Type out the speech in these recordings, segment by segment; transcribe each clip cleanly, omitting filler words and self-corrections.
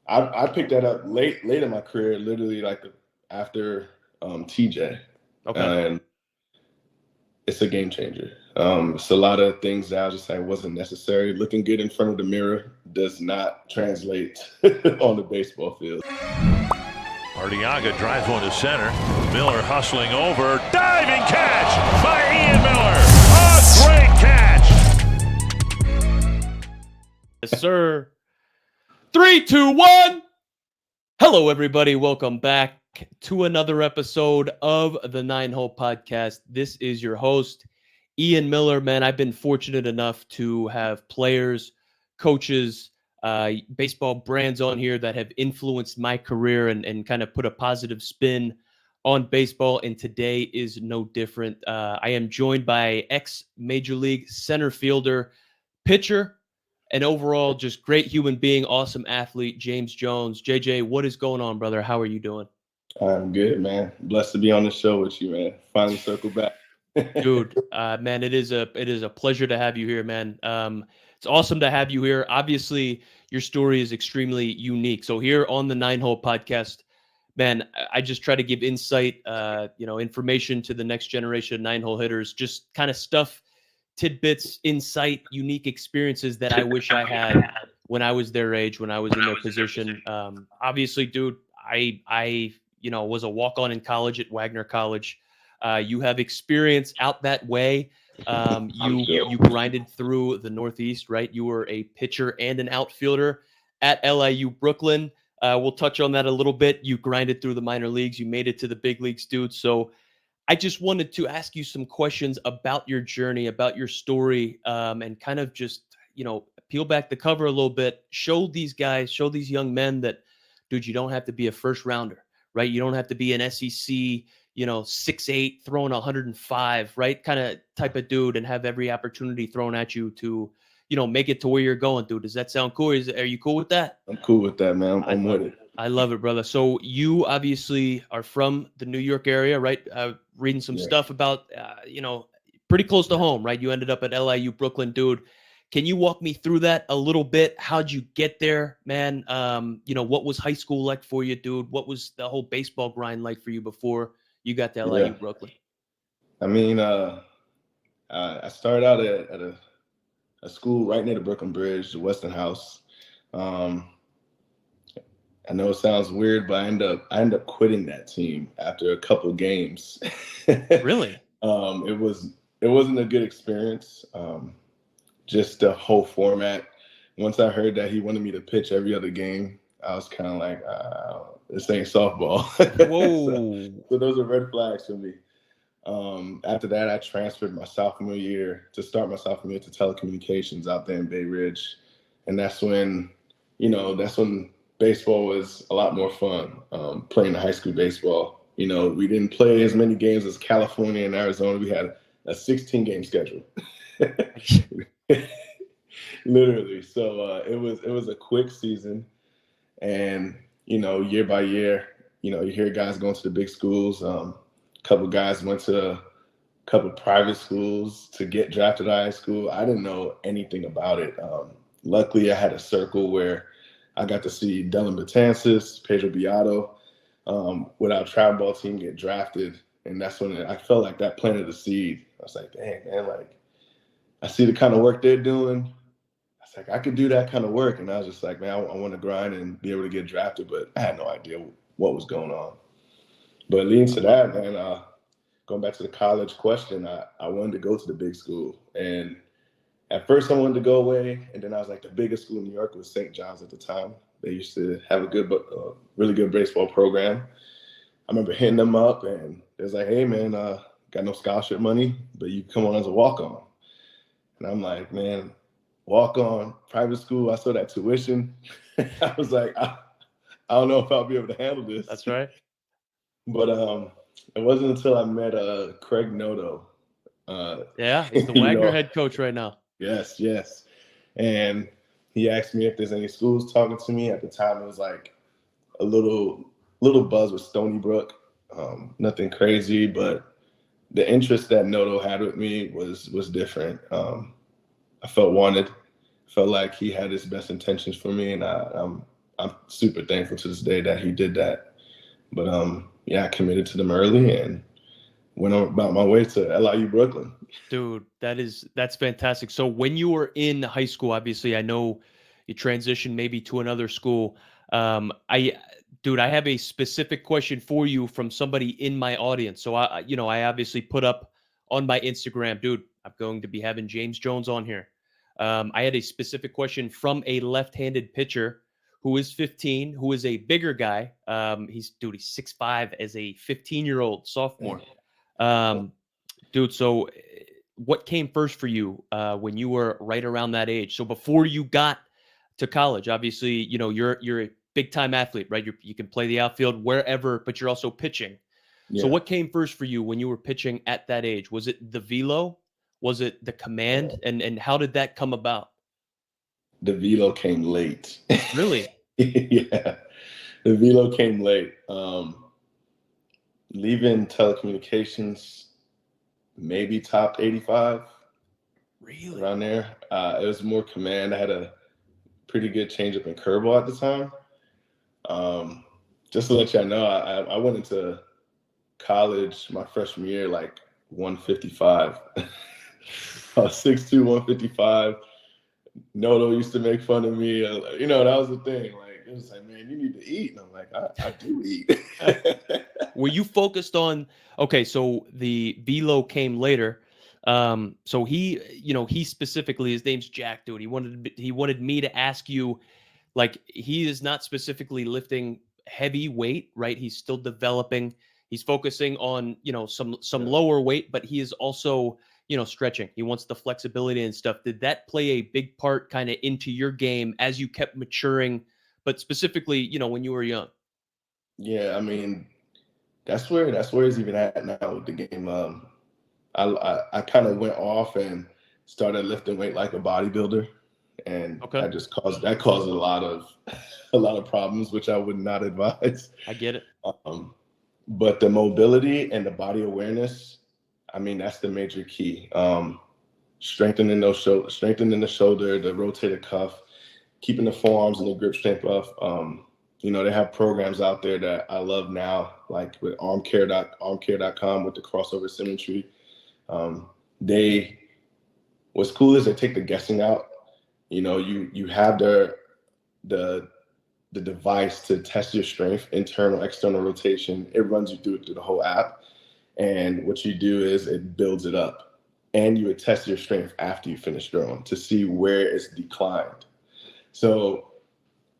I picked that up late in my career, literally like after TJ, Okay. and it's a game changer. It's a lot of things that I was just like wasn't necessary. Looking good in front of the mirror does not translate on the baseball field. Arteaga drives one to center. Miller hustling over. Diving catch by Ian Miller. A great catch. Yes, sir. 3, 2, 1. Hello, everybody. Welcome back to another episode of the 9-Hole Podcast. This is your host, Ian Miller. Man, I've been fortunate enough to have players, coaches, baseball brands on here that have influenced my career and kind of put a positive spin on baseball. And today is no different. I am joined by ex-Major League center fielder, pitcher, and overall just great human being, awesome athlete, James Jones. JJ, what is going on, brother? How are you doing? I'm good, man. Blessed to be on the show with you, man. Finally circle back. Dude, man, it is a pleasure to have you here, man. It's awesome to have you here. Obviously, your story is extremely unique. So here on the 9-Hole Podcast, man, I just try to give insight, information to the next generation of 9-hole hitters, just kind of stuff, tidbits, insight, unique experiences that I wish I had when I was their age, when I was in their position. Obviously, dude, I was a walk-on in college at Wagner College. You have experience out that way. You grinded through the Northeast, right? You were a pitcher and an outfielder at LIU Brooklyn. We'll touch on that a little bit. You grinded through the minor leagues. You made it to the big leagues, dude. So I just wanted to ask you some questions about your journey, about your story, and kind of just, peel back the cover a little bit. Show these young men that, dude, you don't have to be a first rounder, right? You don't have to be an SEC 6'8", throwing 105, right? Kind of type of dude, and have every opportunity thrown at you to, make it to where you're going, dude. Does that sound cool? Are you cool with that? I'm cool with that, man. I'm with it. I love it, brother. So you obviously are from the New York area, right? Reading some stuff about, pretty close to home, right? You ended up at LIU Brooklyn, dude. Can you walk me through that a little bit? How'd you get there, man? What was high school like for you, dude? What was the whole baseball grind like for you before you got to LIU Brooklyn? I mean, I started out at a school right near the Brooklyn Bridge, the Weston House. I know it sounds weird, but I end up quitting that team after a couple games. Really? It wasn't a good experience. Just the whole format. Once I heard that he wanted me to pitch every other game, I was kind of like, this ain't softball. Whoa. So those are red flags for me. After that, I transferred my sophomore year to telecommunications out there in Bay Ridge. And that's when baseball was a lot more fun, playing the high school baseball. We didn't play as many games as California and Arizona. We had a 16-game schedule. Literally. So it was a quick season. And, year by year, you hear guys going to the big schools. A couple guys went to a couple private schools to get drafted out of high school. I didn't know anything about it. Luckily, I had a circle where I got to see Dylan Betances, Pedro Beato, with our travel ball team get drafted. And that's when I felt like that planted a seed. I was like, dang, man, I see the kind of work they're doing. I was like, I could do that kind of work. And I was just like, man, I want to grind and be able to get drafted. But I had no idea what was going on. But leading to that, man, going back to the college question, I wanted to go to the big school. And at first I wanted to go away. And then I was like, the biggest school in New York was St. John's at the time. They used to have a really good baseball program. I remember hitting them up, and they was like, hey, man, got no scholarship money, but you come on as a walk-on. And I'm like, man, walk-on, private school, I saw that tuition. I was like, I don't know if I'll be able to handle this. That's right. But it wasn't until I met Craig Noto. He's the Wagner head coach right now. Yes. And he asked me if there's any schools talking to me. At the time, it was like a little buzz with Stony Brook. Nothing crazy, but the interest that Noto had with me was different. I felt wanted. Felt like he had his best intentions for me, and I'm super thankful to this day that he did that. But yeah, I committed to them early and went on about my way to LIU Brooklyn. Dude, that's fantastic. So when you were in high school, obviously, I know you transitioned maybe to another school. I have a specific question for you from somebody in my audience. So I obviously put up on my Instagram, dude, I'm going to be having James Jones on here. I had a specific question from a left-handed pitcher who is 15, who is a bigger guy. He's 6'5" as a 15-year-old sophomore. Dude, so what came first for you when you were right around that age? So before you got to college, obviously, you're a big time athlete, right? You can play the outfield wherever, but you're also pitching. Yeah. So what came first for you when you were pitching at that age? Was it the velo? Was it the command? And how did that come about? The velo came late. Really? Yeah, the velo came late. Leaving telecommunications, maybe top 85. Really? Around there. It was more command. I had a pretty good changeup and curveball at the time. Just to let y'all know, I went into college my freshman year like 155. I was 6'2", 155. Noto used to make fun of me. That was the thing. Like, it was like, man, you need to eat. And I'm like, I do eat. Were you focused on, okay, so the velo came later. So he specifically, his name's Jack, dude. He wanted me to ask you, like, he is not specifically lifting heavy weight, right? He's still developing. He's focusing on, some lower weight, but he is also, stretching. He wants the flexibility and stuff. Did that play a big part kind of into your game as you kept maturing, but specifically, when you were young? Yeah, I mean, that's where he's even at now with the game. I kind of went off and started lifting weight like a bodybuilder, and Okay. that caused a lot of problems, which I would not advise. I get it. But the mobility and the body awareness, I mean, that's the major key. Strengthening the shoulder, the rotator cuff, keeping the forearms and the grip strength up. They have programs out there that I love now, like with armcare.com with the crossover symmetry. What's cool is they take the guessing out. You have the device to test your strength, internal, external rotation. It runs you through the whole app. And what you do is it builds it up. And you would test your strength after you finish throwing to see where it's declined. So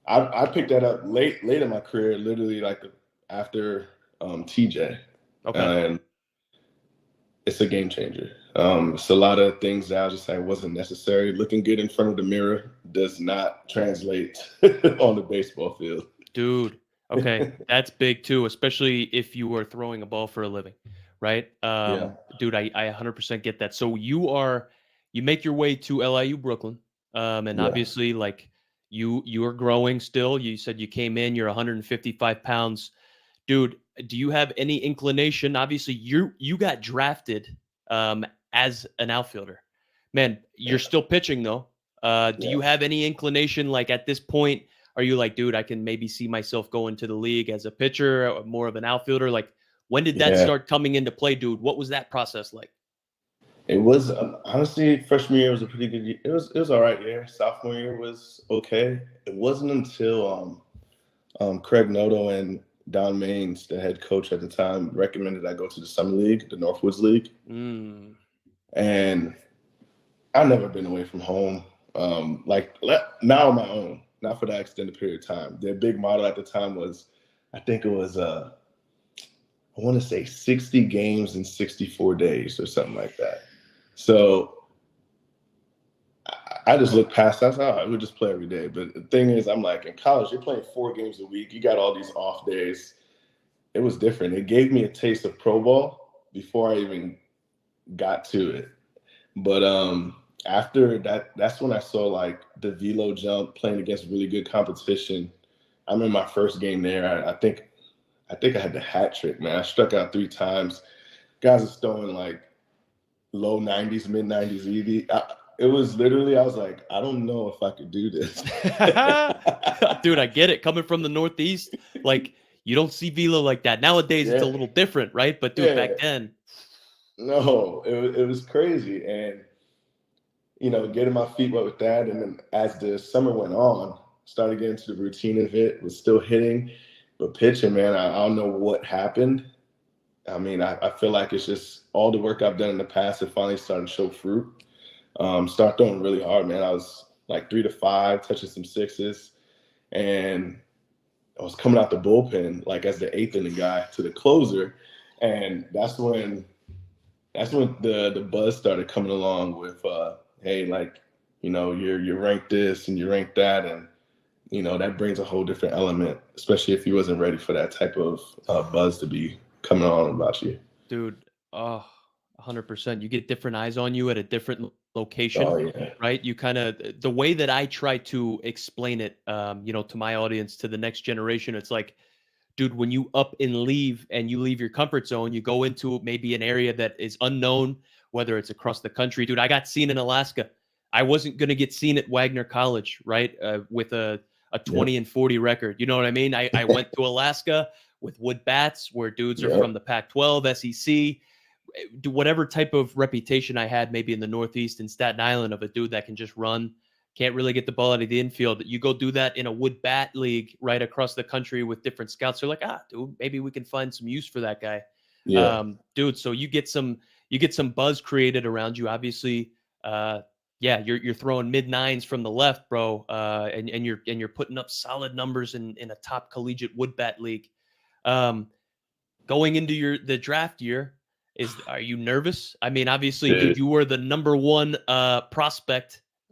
I picked that up late in my career, literally like after TJ. Okay. And it's a game changer. It's a lot of things that I was just like wasn't necessary. Looking good in front of the mirror does not translate on the baseball field. Dude, okay, that's big too, especially if you are throwing a ball for a living, right? Yeah. Dude, I 100% get that. So you make your way to LIU Brooklyn, and Yeah. obviously, like you are growing still. You said you came in, you're 155 pounds, dude. Do you have any inclination? Obviously, you got drafted as an outfielder. Man, you're still pitching though. Do you have any inclination, like at this point? Are you like, dude, I can maybe see myself going to the league as a pitcher or more of an outfielder? Like, when did that start coming into play, dude? What was that process like? It was honestly, freshman year was a pretty good year. It was all right year. Sophomore year was okay. It wasn't until Craig Noto and Don Maines, the head coach at the time, recommended I go to the Summer League, the Northwoods League. And I've never been away from home. Now on my own, not for that extended period of time. Their big motto at the time was, I think it was, I want to say 60 games in 64 days or something like that. So I just looked past that. I would just play every day. But the thing is, I'm like, in college, you're playing 4 games a week. You got all these off days. It was different. It gave me a taste of pro ball before I even got to it. But after that, that's when I saw like the velo jump, playing against really good competition. I'm in my first game there. I think I had the hat trick, man. I struck out 3 times. Guys are throwing like low 90s, mid 90s EV. it was literally, I was like, I don't know if I could do this. Dude, I get it. Coming from the Northeast, like you don't see velo like that. Nowadays, it's a little different, right? But dude, back then. No, it was crazy. And, getting my feet wet with that. And then as the summer went on, started getting into the routine of it, was still hitting, but pitching, man, I don't know what happened. I mean, I feel like it's just all the work I've done in the past, it finally started to show fruit. Start throwing really hard, man. I was like 3 to 5, touching some sixes, and I was coming out the bullpen like as the 8th inning guy to the closer, and that's when the buzz started coming along with, hey, like, you're ranked this and you're ranked that, and that brings a whole different element, especially if you wasn't ready for that type of buzz to be coming on about you. Dude, 100%. You get different eyes on you at a different location, right? You kind of, the way that I try to explain it, to my audience, to the next generation, it's like, dude, when you up and leave and you leave your comfort zone, you go into maybe an area that is unknown, whether it's across the country. Dude, I got seen in Alaska. I wasn't going to get seen at Wagner College, right? With a 20 and 40 record. You know what I mean? I went to Alaska with wood bats where dudes are from the Pac-12, SEC, whatever type of reputation I had maybe in the Northeast and Staten Island of a dude that can just run, can't really get the ball out of the infield. You go do that in a wood bat league right across the country with different scouts. They're like, dude, maybe we can find some use for that guy. Dude, so you get some buzz created around you. Obviously, you're throwing mid-9s from the left, bro, and you're putting up solid numbers in a top collegiate wood bat league. Going into the draft year, are you nervous? I mean, obviously, dude, you were the number 1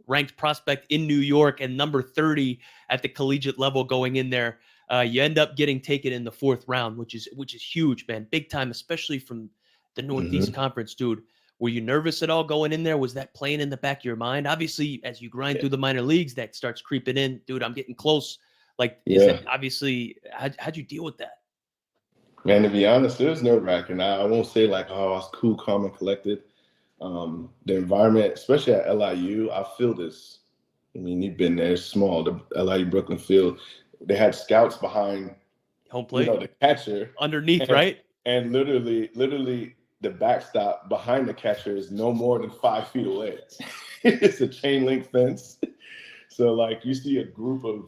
ranked prospect in New York and number 30 at the collegiate level going in there. You end up getting taken in the 4th round, which is huge, man, big time, especially from the Northeast Conference, dude. Were you nervous at all going in there? Was that playing in the back of your mind? Obviously, as you grind through the minor leagues, that starts creeping in. Dude, I'm getting close. Like, is it obviously, how'd you deal with that? Man, to be honest, it was nerve-wracking. I won't say like, I was cool, calm, and collected. The environment, especially at LIU, I feel this. I mean, you've been there. It's small, the LIU Brooklyn field. They had scouts behind home plate, the catcher underneath, right? And literally, the backstop behind the catcher is no more than 5 feet away. It's a chain link fence. So, like, you see a group of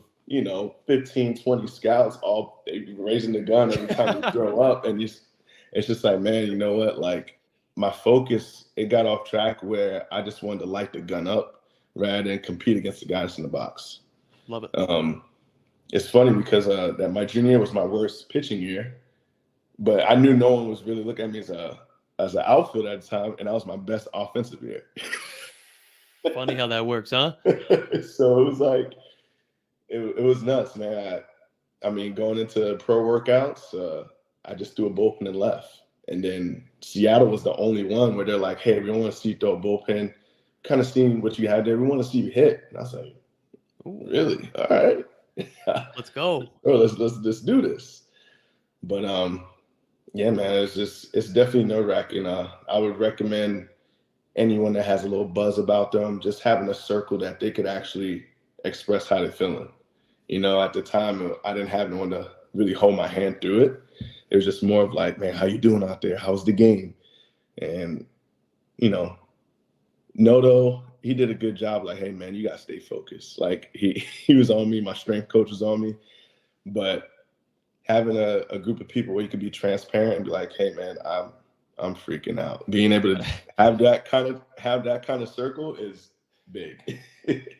15, 20 scouts all raising the gun every time you throw up, and it's just like, man, you know what? Like, my focus, it got off track where I just wanted to light the gun up rather than compete against the guys in the box. Love it. It's funny because that my junior year was my worst pitching year, but I knew no one was really looking at me as an outfielder at the time, and that was my best offensive year. Funny how that works, huh? So it was like, it was nuts, man. I mean, going into pro workouts, I just threw a bullpen and left. And then Seattle was the only one where they're like, hey, we don't want to see you throw a bullpen. Kind of seeing what you had there. We want to see you hit. And I was like, really? All right. Let's go. Let's do this. But yeah, man, it's definitely nerve-wracking. I would recommend anyone that has a little buzz about them just having a circle that they could actually express how they're feeling. At the time, I didn't have no one to really hold my hand through it. It was just more of like, man, how you doing out there? How's the game? And, Noto, he did a good job. Like, hey, man, you got to stay focused. Like, he was on me. My strength coach was on me. But having a group of people where you can be transparent and be like, hey, man, I'm freaking out. Being able to have that kind of circle is big.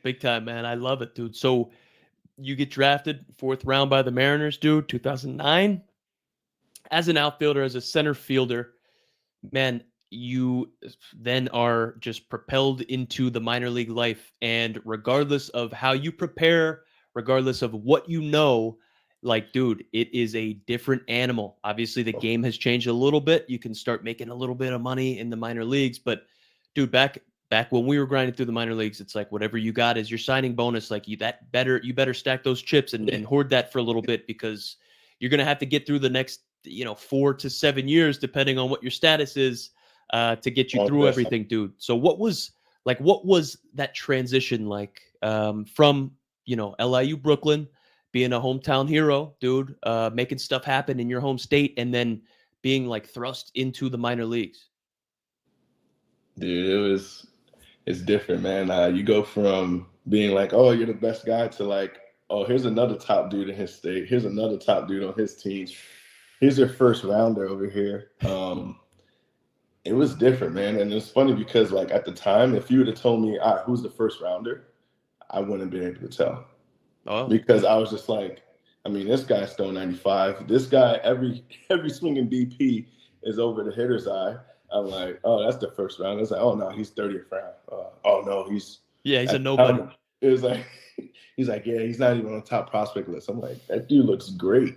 Big time, man. I love it, dude. So you get drafted 4th round by the Mariners, dude, 2009. As an outfielder, as a center fielder, man, you then are just propelled into the minor league life. And regardless of how you prepare, regardless of what you know, like, dude, it is a different animal. Obviously, the game has changed a little bit. You can start making a little bit of money in the minor leagues. But, dude, back when we were grinding through the minor leagues, it's like whatever you got is your signing bonus. Like, you better stack those chips and hoard that for a little bit, because you're going to have to get through the next 4 to 7 years, depending on what your status is, to get you through everything, dude. So what was like, what was that transition like, from, LIU Brooklyn, being a hometown hero, dude, making stuff happen in your home state, and then being like thrust into the minor leagues? Dude, it's different, man. You go from being like, oh, you're the best guy to like, oh, here's another top dude in his state. Here's another top dude on his team. Here's your first rounder over here. It was different, man. And it's funny because like at the time, if you would have told me, who's the first rounder, I wouldn't have been able to tell. Oh, Because I was just like, I mean, this guy's still 95. This guy, every swinging BP is over the hitter's eye. I'm like, oh, that's the first round. It's like, oh no, he's 30th round. Oh no, he's a nobody. It was like, he's like, yeah, he's not even on the top prospect list. I'm like, that dude looks great.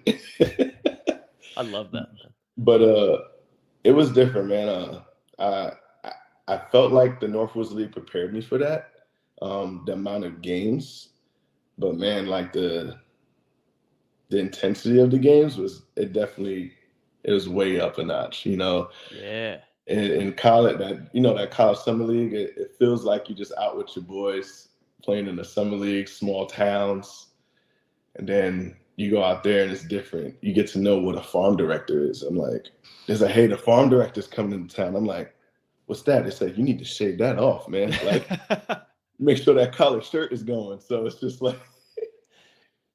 I love that. But it was different, man. I felt like the Northwoods League prepared me for that, the amount of games. But man, like the intensity of the games was way up a notch, Yeah. In college, that college summer league, it feels like you're just out with your boys playing in the summer league, small towns, and then you go out there and it's different. You get to know what a farm director is. I'm like, there's hey, the farm director's coming into town. I'm like, what's that? They said, you need to shave that off, man. Like, make sure that collar shirt is going. So it's just like,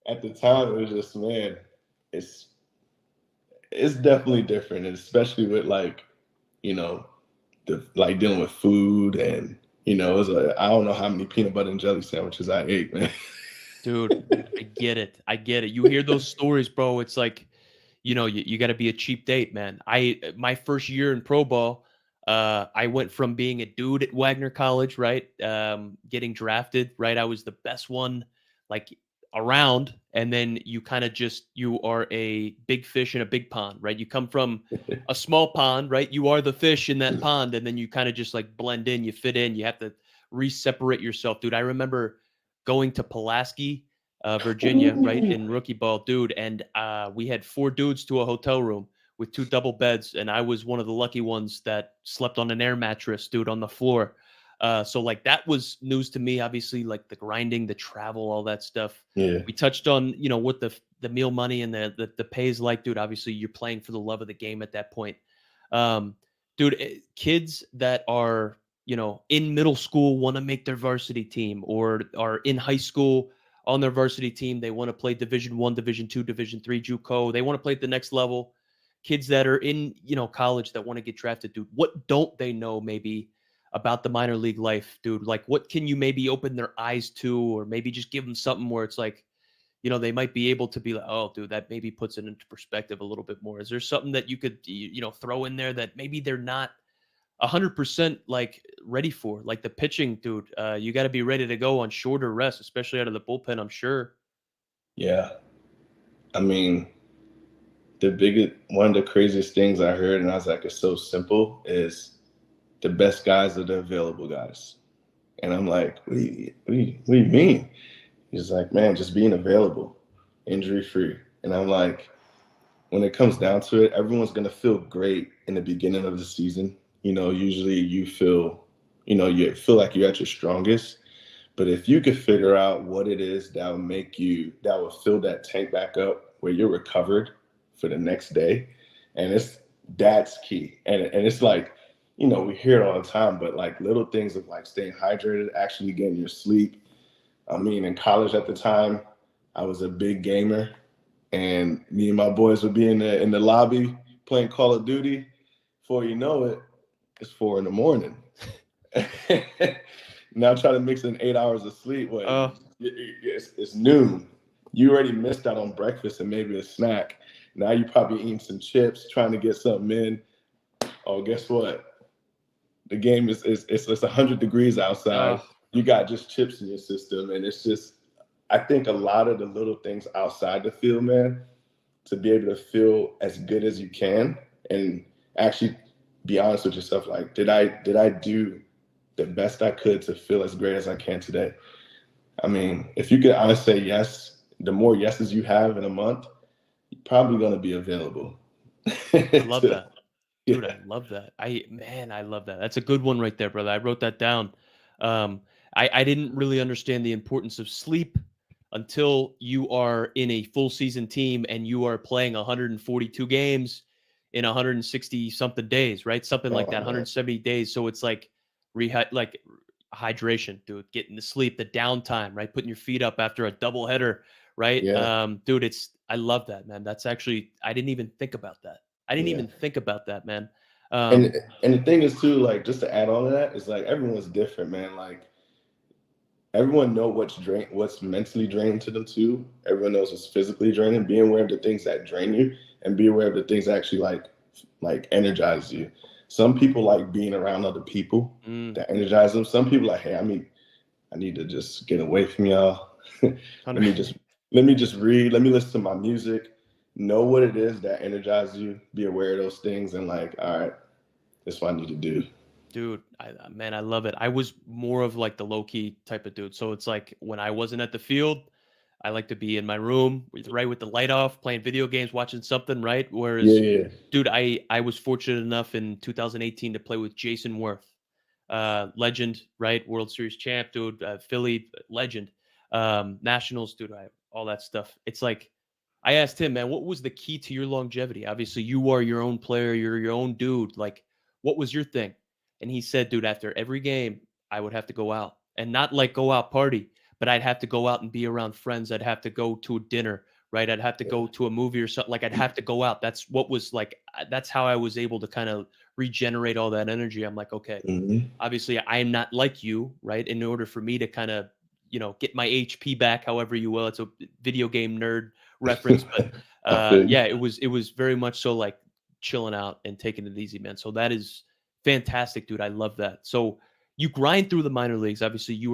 at the time, it was just, man, it's definitely different, and especially with like, like dealing with food, and it was I don't know how many peanut butter and jelly sandwiches I ate, man. Dude, I get it. You hear those stories, bro. It's like, you got to be a cheap date, man. My first year in pro ball, I went from being a dude at Wagner College, right? Getting drafted, right? I was the best one, like, around, and then you kind of you are a big fish in a big pond, right? You come from a small pond, right? You are the fish in that pond, and then you kind of just like blend in, you fit in, you have to re-separate yourself, dude. I remember going to Pulaski, Virginia, right, in rookie ball, dude, and we had 4 dudes to a hotel room with 2 double beds, and I was one of the lucky ones that slept on an air mattress, dude, on the floor. So like that was news to me, obviously, like the grinding, the travel, all that stuff. Yeah. We touched on, what the meal money and the pay is like, dude. Obviously you're playing for the love of the game at that point. Dude, kids that are, in middle school want to make their varsity team, or are in high school on their varsity team. They want to play Division 1, Division 2, Division 3 JUCO. They want to play at the next level. Kids that are in, college that want to get drafted, dude. What don't they know maybe about the minor league life, dude? Like, what can you maybe open their eyes to, or maybe just give them something where it's like, they might be able to be like, oh, dude, that maybe puts it into perspective a little bit more. Is there something that you could, throw in there that maybe they're not 100% like ready for? Like the pitching, dude, you got to be ready to go on shorter rest, especially out of the bullpen, I'm sure. Yeah. I mean, one of the craziest things I heard, and I was like, it's so simple, is the best guys are the available guys. And I'm like, what do you mean? He's like, man, just being available, injury free. And I'm like, when it comes down to it, everyone's going to feel great in the beginning of the season. Usually you feel like you're at your strongest. But if you could figure out what it is that will fill that tank back up where you're recovered for the next day, and that's key. And it's like, we hear it all the time, but like little things of like staying hydrated, actually getting your sleep. I mean, in college at the time, I was a big gamer, and me and my boys would be in the lobby playing Call of Duty. Before you know it, it's 4 a.m. Now try to mix in 8 hours of sleep. It's noon. You already missed out on breakfast and maybe a snack. Now you probably eating some chips, trying to get something in. Oh, guess what? The game it's 100 degrees outside. You got just chips in your system, and it's just, I think a lot of the little things outside the field, man, to be able to feel as good as you can and actually be honest with yourself. Like, did I do the best I could to feel as great as I can today? I mean, if you could honestly say yes, the more yeses you have in a month, you're probably going to be available. I love that. Dude, I love that. I love that. That's a good one right there, brother. I wrote that down. I didn't really understand the importance of sleep until you are in a full season team and you are playing 142 games in 160 something days, right? Something like Oh that, man. 170 days. So it's like like hydration, dude, getting the sleep, the downtime, right? Putting your feet up after a double header, right? Yeah. Dude, I love that, man. That's actually, I didn't even think about that. I didn't Yeah. even think about that, man. And the thing is too, like, just to add on to that, is like everyone's different, man. Like everyone know what's mentally draining to them too. Everyone knows what's physically draining. Be aware of the things that drain you, and be aware of the things that actually like energize you. Some people like being around other people that energize them. Some people like, hey, I need to just get away from y'all. let me just read. Let me listen to my music. Know what it is that energizes you. Be aware of those things, and like, all right, that's what I need to do. Dude, man, I love it. I was more of like the low key type of dude. So it's like when I wasn't at the field, I like to be in my room, right, with the light off, playing video games, watching something, right? Yeah, Whereas, yeah, dude, I was fortunate enough in 2018 to play with Jason Worth, legend, right? World Series champ, dude, Philly legend, Nationals, dude, all that stuff. It's like I asked him, man, what was the key to your longevity? Obviously, you are your own player, you're your own dude. Like, what was your thing? And he said, dude, after every game, I would have to go out and not like go out party, but I'd have to go out and be around friends. I'd have to go to a dinner, right? I'd have to go to a movie or something. Like I'd have to go out. That's what was like, that's how I was able to kind of regenerate all that energy. I'm like, okay, mm-hmm. obviously I am not like you, right? In order for me to kind of, get my HP back, however you will. It's a video game nerd reference, but I feel you. yeah, it was very much so like chilling out and taking it easy, man. So that is fantastic, dude. I love that. So you grind through the minor leagues. Obviously, you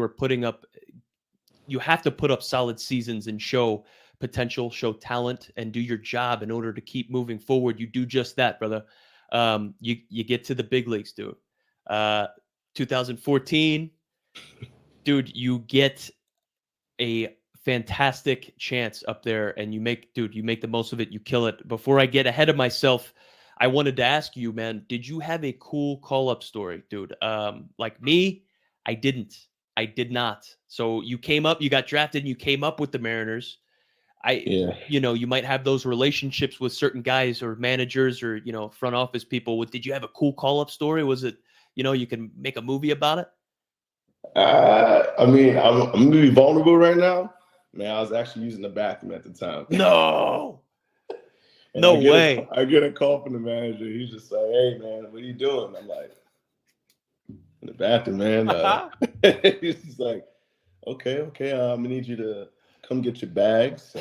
have to put up solid seasons and show potential, show talent, and do your job in order to keep moving forward. You do just that, brother. You get to the big leagues, dude. Uh, 2014, dude, you get a fantastic chance up there, and you make the most of it. You kill it. Before I get ahead of myself, I wanted to ask you, man, did you have a cool call up story, dude? Like me, I didn't. I did not. So you came up, you got drafted, and you came up with the Mariners. Yeah. You might have those relationships with certain guys or managers or front office people. Did you have a cool call up story? Was it you can make a movie about it? I mean, I'm gonna be vulnerable right now. Man, I was actually using the bathroom at the time. No, And no way. I get a call from the manager. He's just like, "Hey, man, what are you doing?" I'm like, "In the bathroom, man." He's just like, "Okay. I need you to come get your bags.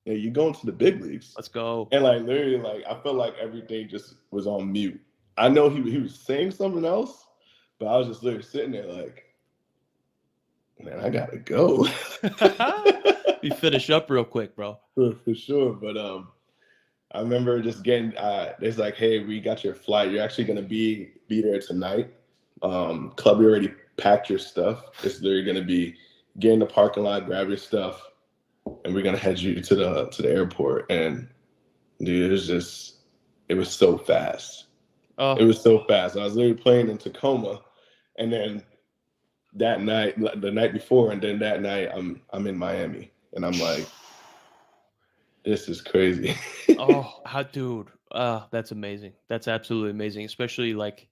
You're going to the big leagues." Let's go. And like literally, like I felt like everything just was on mute. I know he was saying something else, but I was just literally sitting there like, man, I gotta go. We finish up real quick, bro. For sure. But I remember just getting it's like, hey, we got your flight. You're actually gonna be there tonight. Club, you already packed your stuff. It's literally gonna be get in the parking lot, grab your stuff, and we're gonna head you to the airport. And dude, it was so fast. Oh, It was so fast. I was literally playing in Tacoma, and then that night, the night before, and then that night, I'm in Miami, and I'm like, this is crazy. oh, dude. That's amazing. That's absolutely amazing. Especially like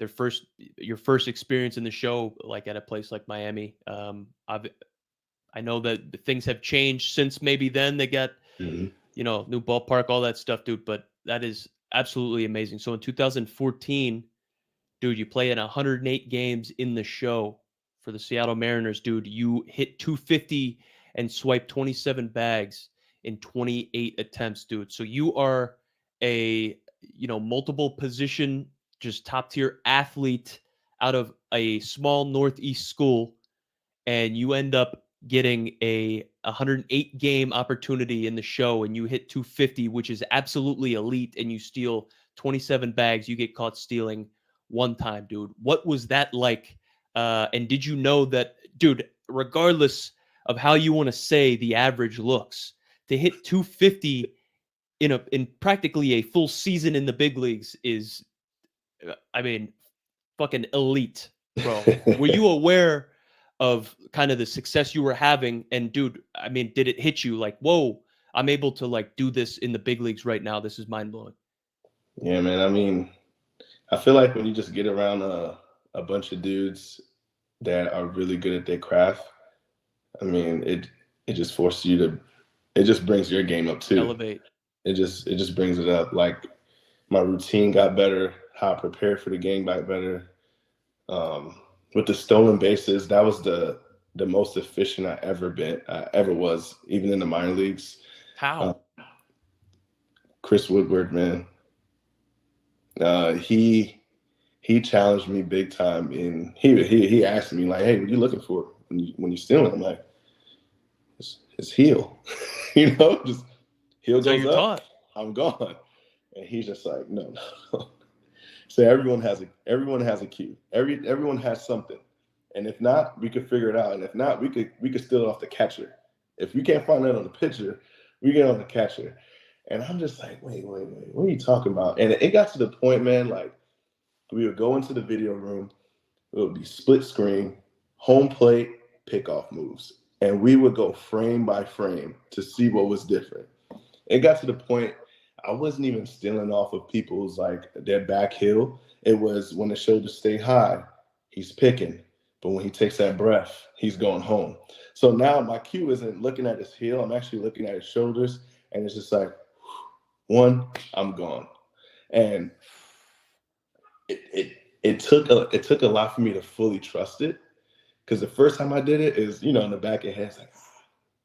your first experience in the show, like at a place like Miami. I know that things have changed since maybe then. They got Mhm. new ballpark, all that stuff, dude. But that is absolutely amazing. So in 2014, dude, you play in 108 games in the show for the Seattle Mariners, dude. You hit 250 and swipe 27 bags in 28 attempts, dude. So you are a, multiple position, just top tier athlete out of a small Northeast school, and you end up getting a 108 game opportunity in the show, and you hit 250, which is absolutely elite, and you steal 27 bags. You get caught stealing one time, dude. What was that like? And did you know that, dude, regardless of how you want to say the average looks, to hit 250 in practically a full season in the big leagues is, I mean, fucking elite. bro. Were you aware of kind of the success you were having? And dude, I mean, did it hit you like, whoa, I'm able to like do this in the big leagues right now? This is mind blowing. Yeah, man. I mean, I feel like when you just get around a bunch of dudes that are really good at their craft, I mean, it just forces you to, it just brings your game up too. Elevate. It just brings it up. Like my routine got better, how I prepared for the game got better. With the stolen bases, that was the most efficient I ever was, even in the minor leagues. How? Chris Woodward, man, he challenged me big time. He asked me like, "Hey, what are you looking for when you're stealing?" I'm like, "His heel," just heel So goes you're up, taught. I'm gone. And he's just like, no. So everyone has a cue. Everyone has something. And if not, we could figure it out. And if not, we could steal it off the catcher. If we can't find that on the pitcher, we get on the catcher. And I'm just like, wait, what are you talking about? And it got to the point, man, like we would go into the video room, it would be split screen, home plate, pickoff moves. And we would go frame by frame to see what was different. It got to the point I wasn't even stealing off of people's like their back heel. It was when the shoulders stay high, he's picking. But when he takes that breath, he's going home. So now my cue isn't looking at his heel. I'm actually looking at his shoulders. And it's just like, one, I'm gone. And it took a lot for me to fully trust it. Because the first time I did it is, in the back of your head, it's like,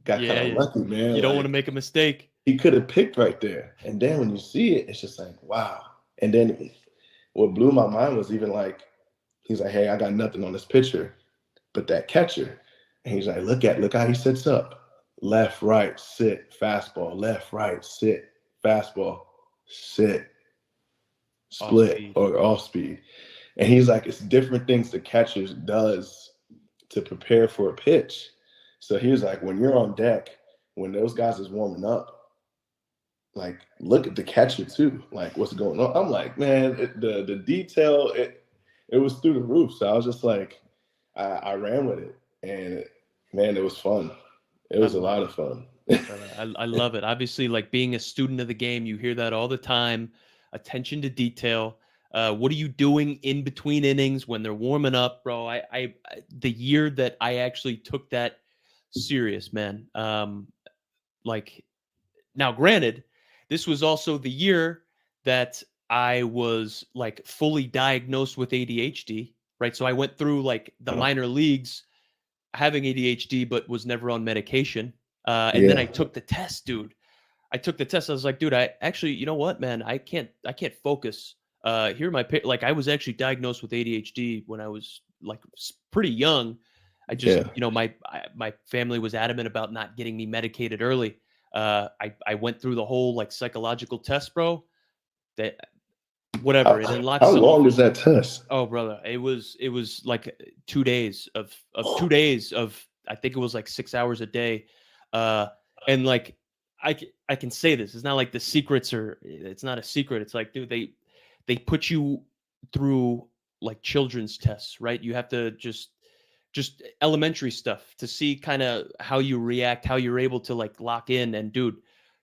got kind of lucky, man. You don't want to make a mistake. He could have picked right there. And then when you see it, it's just like, wow. And then what blew my mind was even like, he's like, hey, I got nothing on this pitcher, but that catcher. And he's like, look how he sets up. Left, right, sit, fastball. Left, right, sit, fastball, sit, split, or off speed. And he's like, it's different things the catcher does to prepare for a pitch. So he was like, when you're on deck, when those guys is warming up, like, look at the catcher too. Like, what's going on? I'm like, man, the detail, it was through the roof. So I was just like, I ran with it. And, man, it was fun. It was a lot of fun. I love it. Obviously, like being a student of the game, you hear that all the time. Attention to detail. What are you doing in between innings when they're warming up, bro? I the year that I actually took that serious, man. Like, now granted, this was also the year that I was like fully diagnosed with ADHD, right? So I went through like the minor leagues having ADHD, but was never on medication. And then I took the test, dude. I took the test. I was like, dude, I actually, you know what, man, I can't focus. Here my like I was actually diagnosed with ADHD when I was like pretty young. I just, my family was adamant about not getting me medicated early. I went through the whole like psychological test, bro. That whatever. It unlocks. How long is that test? Oh, brother, it was like 2 days of 2 days of, I think it was like 6 hours a day. And like, I can say this, it's not like the secrets it's not a secret. It's like, dude, they put you through like children's tests, right? You have to just elementary stuff to see kind of how you react, how you're able to like lock in. And dude,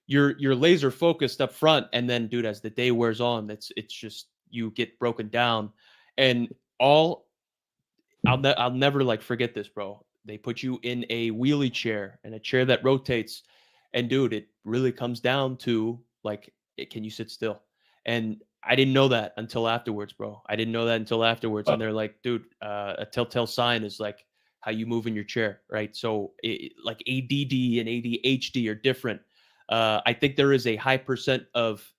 you're laser focused up front. And then dude, as the day wears on, it's just, you get broken down. And I'll never like forget this, bro. They put you in a wheelie chair, and a chair that rotates. And dude, it really comes down to like, can you sit still? And I didn't know that until afterwards, bro. I didn't know that until afterwards. And they're like, dude, a telltale sign is like how you move in your chair, right? So like ADD and ADHD are different. I think there is a higher percent of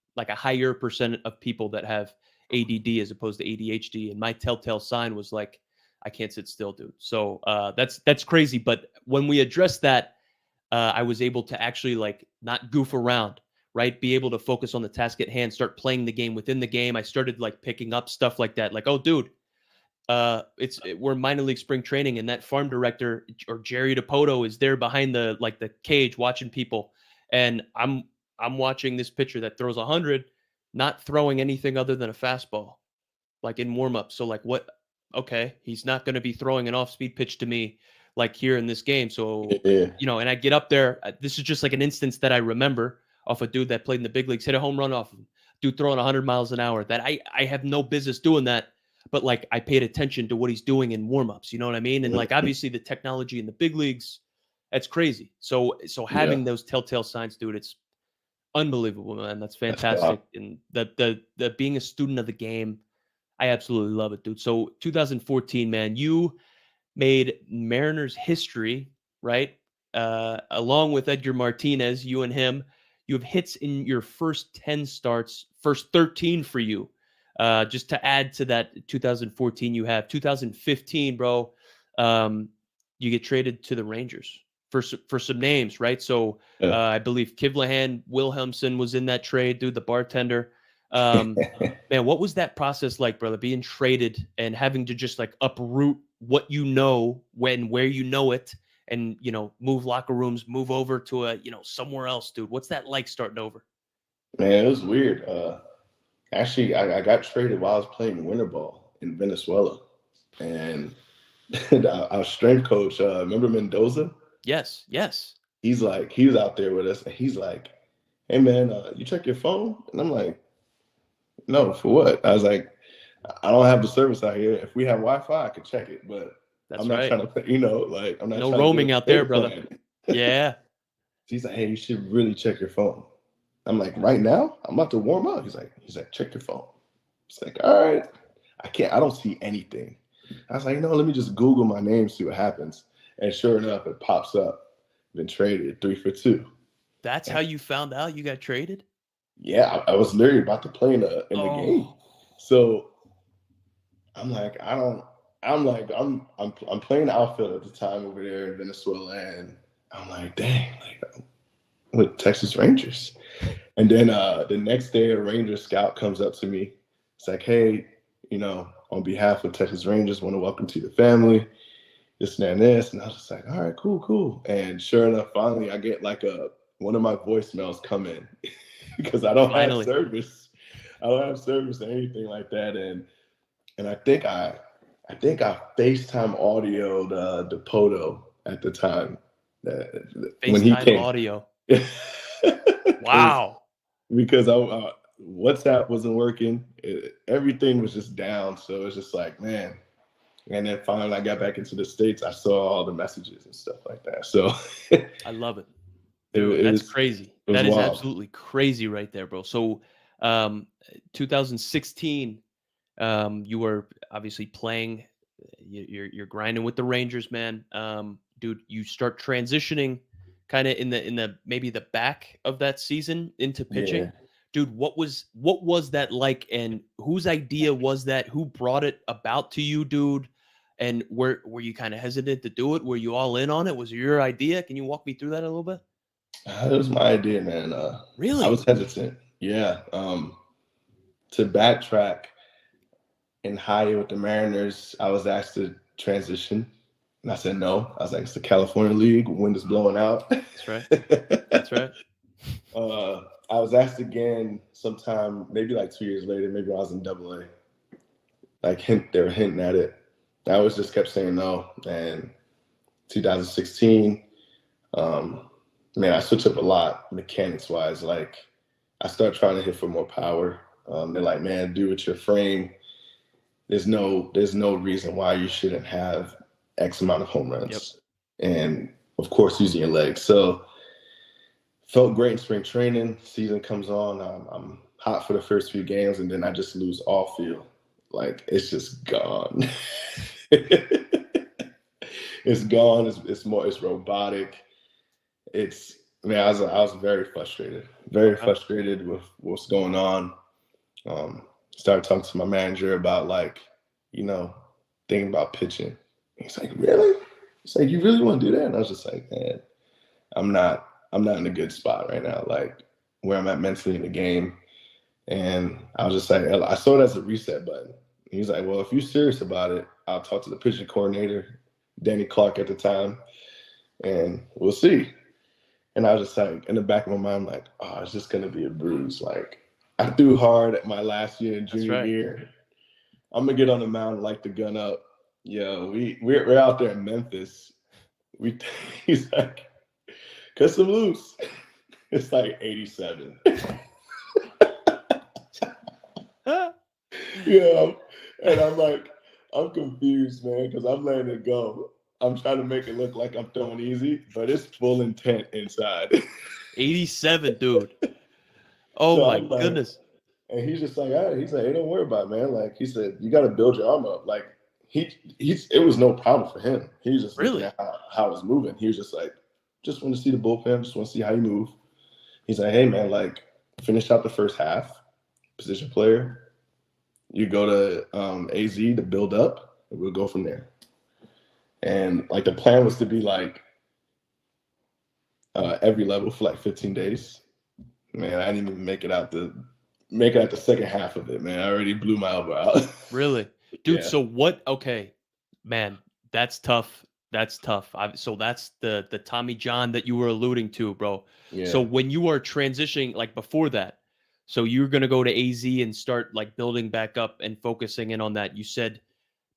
people that have ADD as opposed to ADHD. And my telltale sign was like, I can't sit still, dude. So that's crazy. But when we addressed that, I was able to actually like not goof around, right? Be able to focus on the task at hand, start playing the game within the game. I started like picking up stuff like that. Like, oh, dude, we're minor league spring training, and that farm director or Jerry DePoto is there behind the cage watching people. And I'm watching this pitcher that throws 100, not throwing anything other than a fastball, like in warm up. So like, what okay, he's not going to be throwing an off-speed pitch to me like here in this game. So, Yeah. and I get up there. This is just like an instance that I remember off a dude that played in the big leagues, hit a home run off him, dude throwing 100 miles an hour. That I have no business doing that, but like I paid attention to what he's doing in warm-ups. You know what I mean? And like obviously the technology in the big leagues, that's crazy. So having those telltale signs, dude, it's unbelievable, man. That's fantastic. And the being a student of the game, I absolutely love it, dude. So 2014, man, you made Mariners history, right? Along with Edgar Martinez, you and him, you have hits in your first 10 starts, first 13 for you. Just to add to that 2014, you have 2015, bro. You get traded to the Rangers for some names, right? So I believe Kivlahan Wilhelmsen was in that trade, dude, the bartender. Man, what was that process like, brother? Being traded and having to just like uproot what you know where you know it, and move locker rooms, move over to a somewhere else, dude. What's that like starting over? Man, it was weird. Actually, I got traded while I was playing winter ball in Venezuela, and our strength coach, remember Mendoza? Yes. He was out there with us, and he's like, "Hey, man, you check your phone?" And I'm like, "No, for what?" I was like, "I don't have the service out here. If we have Wi-Fi, I could check it, but I'm not trying to, I'm not no trying roaming to out there, brother." Yeah. He's like, "Hey, you should really check your phone." I'm like, "Right now? I'm about to warm up." He's like, "Check your phone." It's like, "All right." I don't see anything. I was like, "No, let me just Google my name, see what happens." And sure enough, it pops up. Been traded 3 for 2. That's how you found out you got traded? Yeah, I was literally about to play in the game. So I'm like, I'm playing outfield at the time over there in Venezuela, and I'm like, dang, like I'm with Texas Rangers. And then the next day, a Ranger scout comes up to me. It's like, "Hey, on behalf of Texas Rangers, want to welcome to the family, this and this." And I was just like, "All right, cool." And sure enough, finally, I get like one of my voicemails come in because I don't have service. I don't have service or anything like that. And I think I FaceTime audioed Depoto at the time. When he came. Audio. Wow. Because WhatsApp wasn't working. Everything was just down. So it's just like, man. And then finally I got back into the States. I saw all the messages and stuff like that. So I love it. Dude, that's crazy. That is wild. Absolutely crazy right there, bro. So 2016, you were obviously playing. You're grinding with the Rangers, man. Dude, you start transitioning kind of in the maybe the back of that season into pitching. Yeah. Dude, what was that like, and whose idea was that? Who brought it about to you, dude? And were you kind of hesitant to do it? Were you all in on it? Was it your idea? Can you walk me through that a little bit? It was my idea, man. Really? I was hesitant. Yeah. To backtrack, in high with the Mariners, I was asked to transition. And I said no. I was like, it's the California League. Wind is blowing out. That's right. That's right. I was asked again sometime, maybe like 2 years later. Maybe I was in AA. They were hinting at it. I always just kept saying no. And 2016, man, I switched up a lot mechanics-wise. Like, I started trying to hit for more power. They're like, "Man, do with your frame. There's no reason why you shouldn't have X amount of home runs." Yep. And of course, using your legs. So felt great in spring training. Season comes on. I'm hot for the first few games, and then I just lose all feel. Like, it's just gone. It's gone. It's robotic. I was very frustrated with what's going on. Started talking to my manager about thinking about pitching. He's like, "Really?" He's like, "You really want to do that?" And I was just like, "Man, I'm not in a good spot right now, like where I'm at mentally in the game." And I was just like, I saw it as a reset button. He's like, "Well, if you're serious about it, I'll talk to the pitching coordinator, Danny Clark at the time, and we'll see." And I was just like, in the back of my mind, like, "Oh, it's just going to be a bruise." Like, I threw hard at my last year in junior year. I'm gonna get on the mound, light the gun up. Yo, we're out there in Memphis. He's like, cut some loose. It's like 87. Yeah, and I'm like, I'm confused, man, because I'm letting it go. I'm trying to make it look like I'm throwing easy, but it's full intent inside. 87, dude. Oh So my I'm like, goodness. and he's just like, all right. He's like, hey, don't worry about it, man. Like he said, you got to build your arm up. Like it was no problem for him. He was just looking Really? at how it's moving. He was just like, just want to see the bullpen, just want to see how you move. He's like, hey, man, like finish out the first half, position player. You go to AZ to build up, and we'll go from there. And like the plan was to be like every level for like 15 days. Man, I didn't even make it out the second half of it, man. I already blew my elbow out. Really? Dude, Yeah. so what? Okay, man, that's tough. That's tough. So that's the Tommy John that you were alluding to, bro. Yeah. So when you are transitioning, like before that, so you're going to go to AZ and start like building back up and focusing in on that. You said,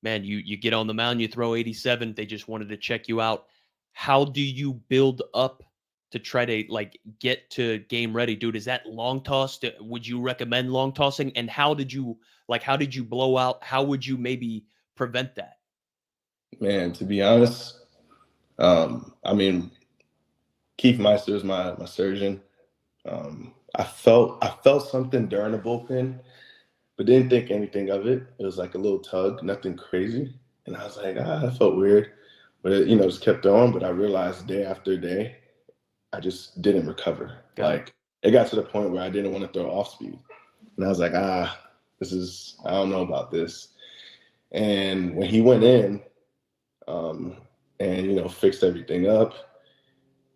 man, you get on the mound, you throw 87. They just wanted to check you out. How do you build up to try to like get to game ready, dude? Is that long toss? Would you recommend long tossing? And how did you blow out? How would you maybe prevent that? Man, to be honest, I mean, Keith Meister is my surgeon. I felt something during the bullpen, but didn't think anything of it. It was like a little tug, nothing crazy. And I was like, that felt weird. But it, just kept on. But I realized day after day, I just didn't recover. It got to the point where I didn't want to throw off speed. And I was like, I don't know about this. And when he went in and, fixed everything up,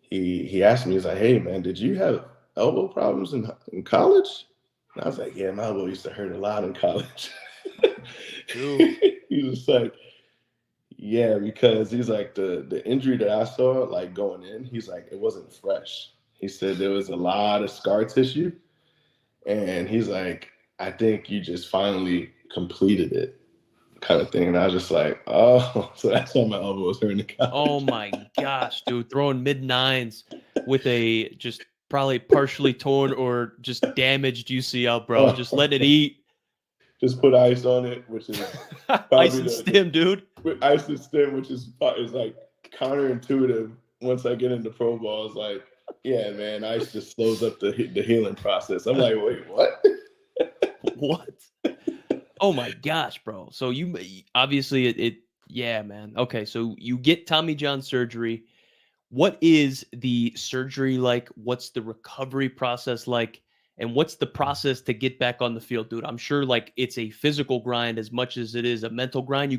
he asked me, he's like, hey, man, did you have elbow problems in college? And I was like, yeah, my elbow used to hurt a lot in college. He was like, yeah, because he's like, the injury that I saw, like going in, he's like, it wasn't fresh. He said there was a lot of scar tissue. And he's like, I think you just finally completed it, kind of thing. And I was just like, oh, so that's why my elbow was hurting in college. Oh my gosh, dude, throwing mid-9s with a just probably partially torn or just damaged UCL, bro. Just let it eat. Just put ice on it, which is ice and stim, dude. With ice and stim, which is like counterintuitive. Once I get into pro ball, it's like, yeah, man, ice just slows up the healing process. I'm like, wait, what? What? Oh my gosh, bro. So you obviously yeah, man. Okay, so you get Tommy John surgery. What is the surgery like? What's the recovery process like? And what's the process to get back on the field, dude? I'm sure like it's a physical grind as much as it is a mental grind.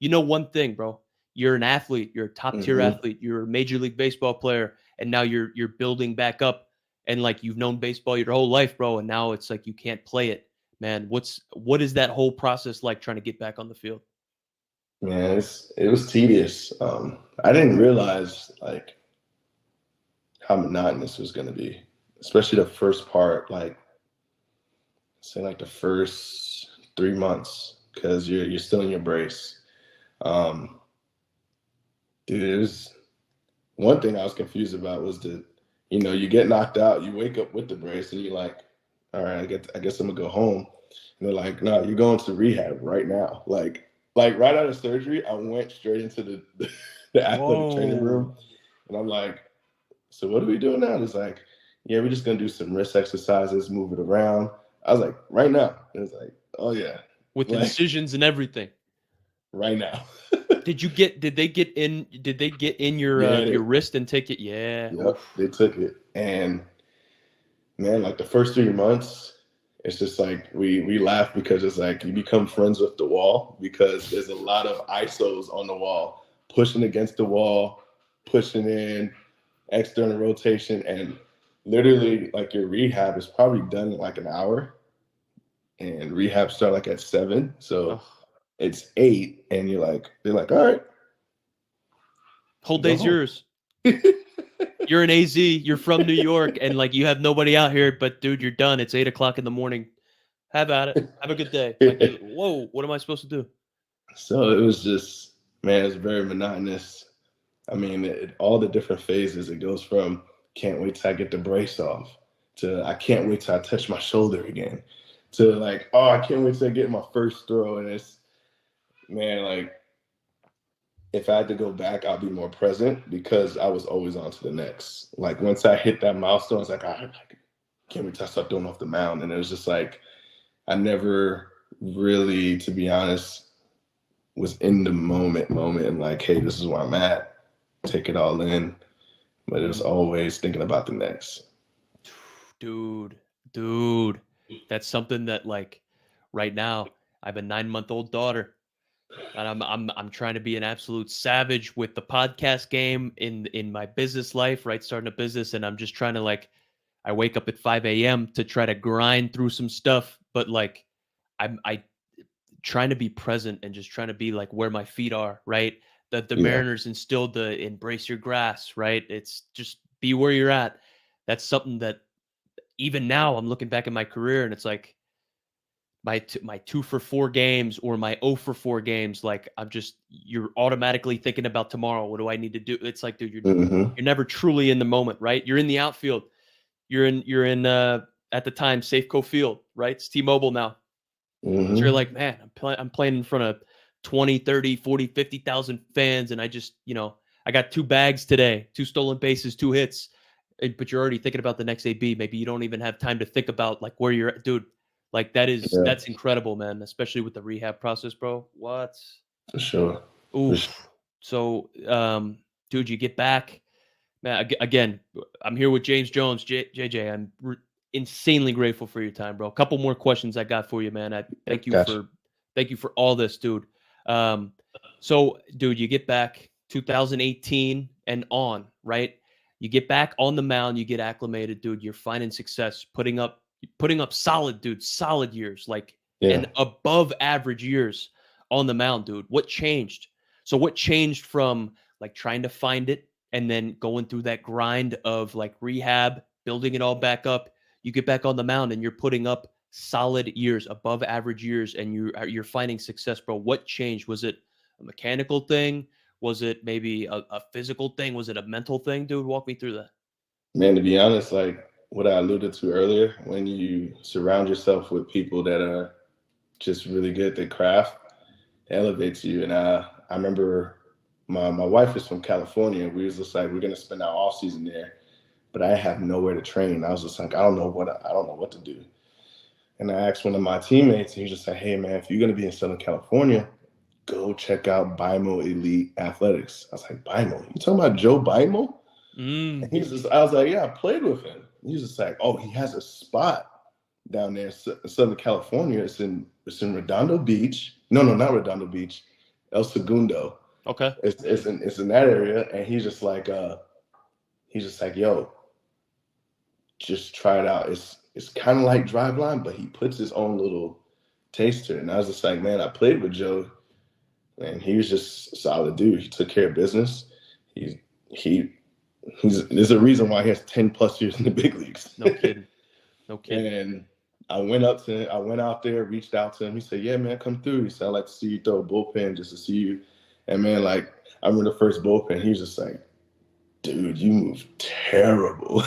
One thing, bro. You're an athlete. You're a top tier athlete. You're a Major League Baseball player, and now you're building back up. And like you've known baseball your whole life, bro, and now it's like you can't play it, man. What is that whole process like trying to get back on the field? Man, it was tedious. I didn't realize like how monotonous it was going to be, especially the first part, like say like the first 3 months, because you're still in your brace. Dude, it was one thing I was confused about was that, you get knocked out, you wake up with the brace, and you're like, all right, I guess I'm gonna go home. And they're like, no, you're going to rehab right now. Like right out of surgery, I went straight into the athletic training room, and I'm like, so what are we doing now? And it's like, yeah, we're just gonna do some wrist exercises, move it around. I was like, right now. And it's like, oh yeah, with the decisions and everything. Right now. Did they get in your wrist and take it? Yeah. Yep, they took it. And man, like the first 3 months, it's just like we laugh because it's like you become friends with the wall because there's a lot of ISOs on the wall, pushing against the wall, pushing in, external rotation, and literally like your rehab is probably done in like an hour. And rehab start like at 7. So it's 8, and they're like, all right. Whole day's yours. You're in AZ, you're from New York, and like you have nobody out here, but dude, you're done. It's 8:00 in the morning. Have at it. Have a good day. Like, whoa, what am I supposed to do? So it was just, man, it's very monotonous. I mean, all the different phases. It goes from can't wait till I get the brace off to I can't wait till I touch my shoulder again to like, oh, I can't wait till I get my first throw. And it's, man, like, if I had to go back, I'll be more present because I was always on to the next. Like, once I hit that milestone, I was like, I can't wait till I start throwing off the mound. And it was just like, I never really, to be honest, was in the moment and like, hey, this is where I'm at. Take it all in. But it was always thinking about the next. Dude, that's something that, like, right now I have a 9-month-old daughter, and I'm trying to be an absolute savage with the podcast game in my business life, right? Starting a business, and I'm just trying to, like, I wake up at 5 a.m. to try to grind through some stuff, but like I trying to be present and just trying to be like where my feet are, right? The Mariners instilled the embrace your grass, right? It's just be where you're at. That's something that even now I'm looking back at my career and it's like my 2 for 4 games or my 0 for 4 games. Like you're automatically thinking about tomorrow. What do I need to do? It's like, dude, you're never truly in the moment, right? You're in the outfield. You're in at the time Safeco Field, right? It's T-Mobile now. So you're like, man, I'm playing in front of 20, 30, 40, 50,000 fans. And I just, I got 2 bags today, 2 stolen bases, 2 hits, but you're already thinking about the next AB. Maybe you don't even have time to think about like where you're at, dude. Like that's incredible, man. Especially with the rehab process, bro. What? For sure. Oof. So, dude, you get back, man, again, I'm here with James Jones, JJ. I'm insanely grateful for your time, bro. A couple more questions I got for you, man. I thank you for all this, dude. So, dude, you get back 2018 and on, right? You get back on the mound, you get acclimated, dude. You're finding success, putting up solid, dude, solid years, like and above average years on the mound, dude. What changed? So, what changed from like trying to find it and then going through that grind of like rehab, building it all back up? You get back on the mound and you're putting up solid years, above average years, and you're finding success, bro. What changed? Was it a mechanical thing? Was it maybe a physical thing? Was it a mental thing? Dude, walk me through that. Man, to be honest, like what I alluded to earlier, when you surround yourself with people that are just really good at their craft, it elevates you. And I remember my wife is from California. We was just like, we're going to spend our off season there, but I have nowhere to train. I was just like, I don't know what to do. And I asked one of my teammates, and he just said, hey man, if you're going to be in Southern California, go check out BIMO Elite Athletics. I was like, BIMO? You talking about Joe BIMO? And I was like, yeah, I played with him. He's just like, oh, he has a spot down there in Southern California. It's in Redondo Beach. No, not Redondo Beach. El Segundo. Okay. It's in that area. And he's just like, yo, just try it out. It's kind of like Driveline, but he puts his own little taste to it. And I was just like, man, I played with Joe, and he was just a solid dude. He took care of business. There's a reason why he has 10 plus years in the big leagues. No kidding. And I went out there, reached out to him. He said, yeah, man, come through. He said, I'd like to see you throw a bullpen just to see you. And man, like, I remember the first bullpen, he was just like, dude, you move terrible.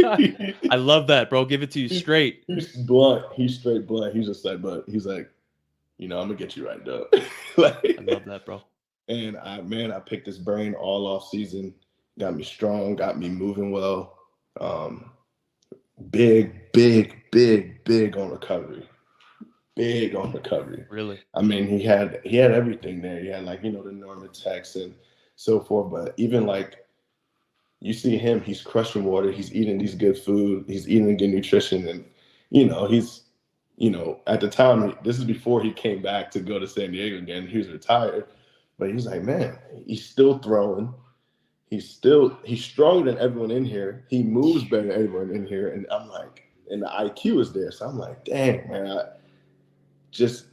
I love that, bro. Give it to you straight. He's blunt. He's straight blunt. He's just like, but he's like, I'm gonna get you right up. I love that, bro. And I picked his brain all off season. Got me strong. Got me moving well. Big on recovery. Big on recovery. Really? I mean, he had everything there. He had like the Normatex and so forth. But even like, you see him, he's crushing water. He's eating these good food. He's eating good nutrition. And, he's, at the time, this is before he came back to go to San Diego again. He was retired. But he's like, man, he's still throwing. He's stronger than everyone in here. He moves better than everyone in here. And I'm like, and the IQ is there. So I'm like, dang, man, just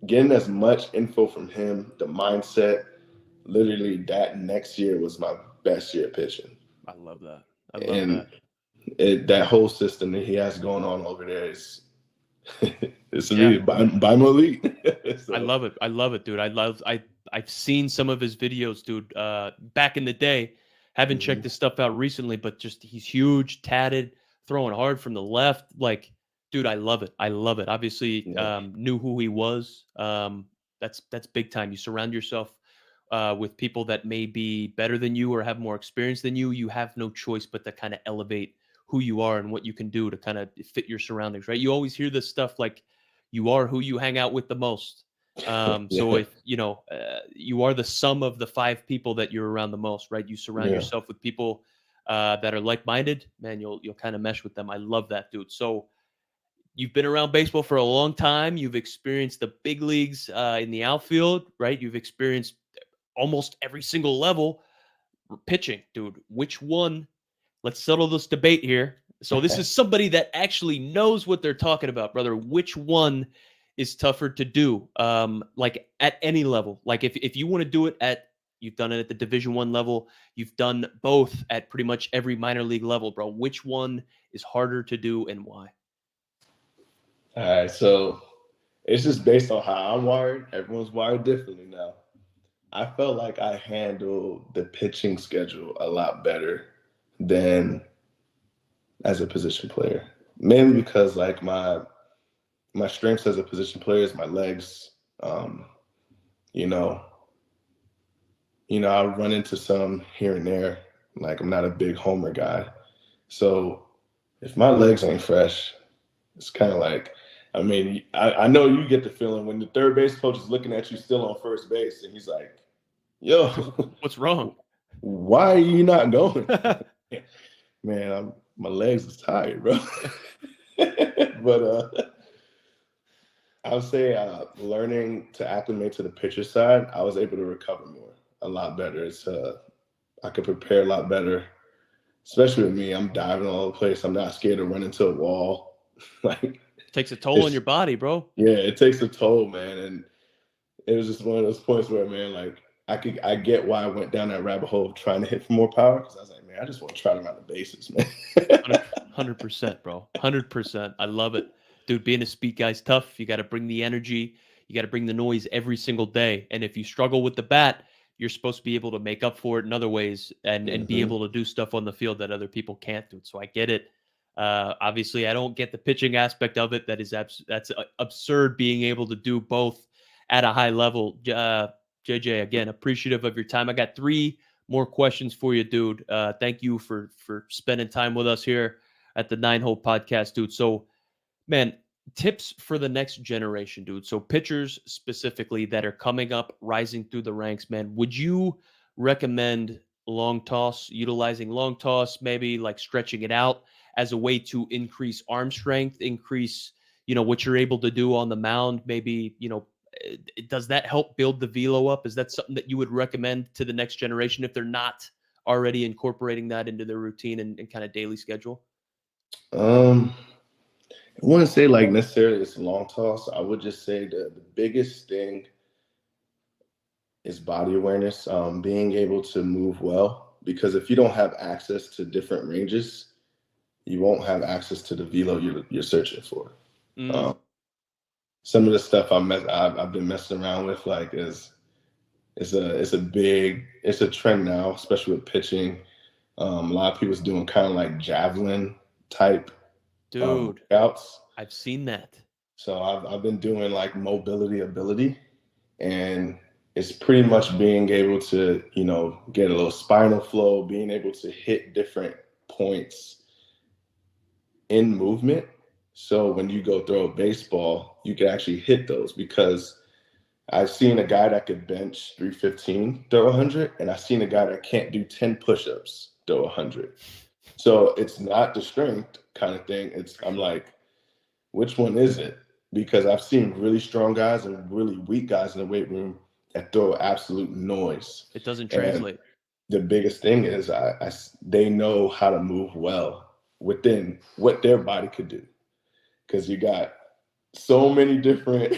getting as much info from him, the mindset, literally that next year was my best year pitching. I love that. That whole system that he has going on over there is It's elite. Buy more elite. So. I love it. I love it, dude. I've seen some of his videos, dude. Back in the day, haven't checked his stuff out recently, but just he's huge, tatted, throwing hard from the left. Like, dude, I love it. I love it. Obviously, knew who he was. That's big time. You surround yourself with people that may be better than you or have more experience than you. You have no choice but to kind of elevate who you are and what you can do to kind of fit your surroundings, right? You always hear this stuff like, you are who you hang out with the most. So if you are the sum of the 5 people that you're around the most, right? You surround yourself with people that are like-minded, man, you'll kind of mesh with them. I love that, dude. So you've been around baseball for a long time. You've experienced the big leagues in the outfield, right? You've experienced almost every single level. Pitching, dude, which one? Let's settle this debate here. So this is somebody that actually knows what they're talking about, brother. Which one is tougher to do? Like at any level. Like if you want to do it you've done it at the Division I level, you've done both at pretty much every minor league level, bro. Which one is harder to do and why? All right, so it's just based on how I'm wired. Everyone's wired differently now. I felt like I handled the pitching schedule a lot better than as a position player, mainly because like my strengths as a position player is my legs. I'll run into some here and there. Like I'm not a big homer guy, so if my legs ain't fresh, it's kind of like, I mean, I know you get the feeling when the third base coach is looking at you still on first base and he's like, "Yo, what's wrong? Why are you not going?" Man, my legs is tired, bro. But I would say learning to acclimate to the pitcher side, I was able to recover more, a lot better. I could prepare a lot better, especially with me. I'm diving all over the place. I'm not scared to run into a wall. Like it takes a toll on your body, bro. Yeah, it takes a toll, man. And it was just one of those points where, man, like I get why I went down that rabbit hole trying to hit for more power, because I was like, man, I just want to try to run the bases, man. 100%, bro. 100%. I love it. Dude, being a speed guy's tough. You got to bring the energy. You got to bring the noise every single day. And if you struggle with the bat, you're supposed to be able to make up for it in other ways and be able to do stuff on the field that other people can't do. So I get it. Obviously, I don't get the pitching aspect of it. That's absurd being able to do both at a high level. JJ, again, appreciative of your time. I got 3 more questions for you, dude. Thank you for spending time with us here at the 9-Hole Podcast, dude. So, man, tips for the next generation, dude. So pitchers specifically that are coming up, rising through the ranks, man, would you recommend long toss, utilizing long toss, maybe like stretching it out as a way to increase arm strength, increase, what you're able to do on the mound? Maybe, does that help build the velo up? Is that something that you would recommend to the next generation if they're not already incorporating that into their routine and kind of daily schedule? I wouldn't say like necessarily it's a long toss. I would just say the biggest thing is body awareness, being able to move well. Because if you don't have access to different ranges, you won't have access to the velo you're searching for. Some of the stuff I've been messing around with, like, it's a trend now, especially with pitching. A lot of people's doing kind of like javelin type workouts. I've seen that. So I've been doing like mobility ability, and it's pretty much being able to, get a little spinal flow, being able to hit different points in movement. So when you go throw a baseball, you can actually hit those, because I've seen a guy that could bench 315 throw 100, and I've seen a guy that can't do 10 push-ups throw 100. So it's not the strength kind of thing. I'm like, which one is it? Because I've seen really strong guys and really weak guys in the weight room that throw absolute noise. It doesn't translate. And the biggest thing is they know how to move well within what their body could do. Because you got so many different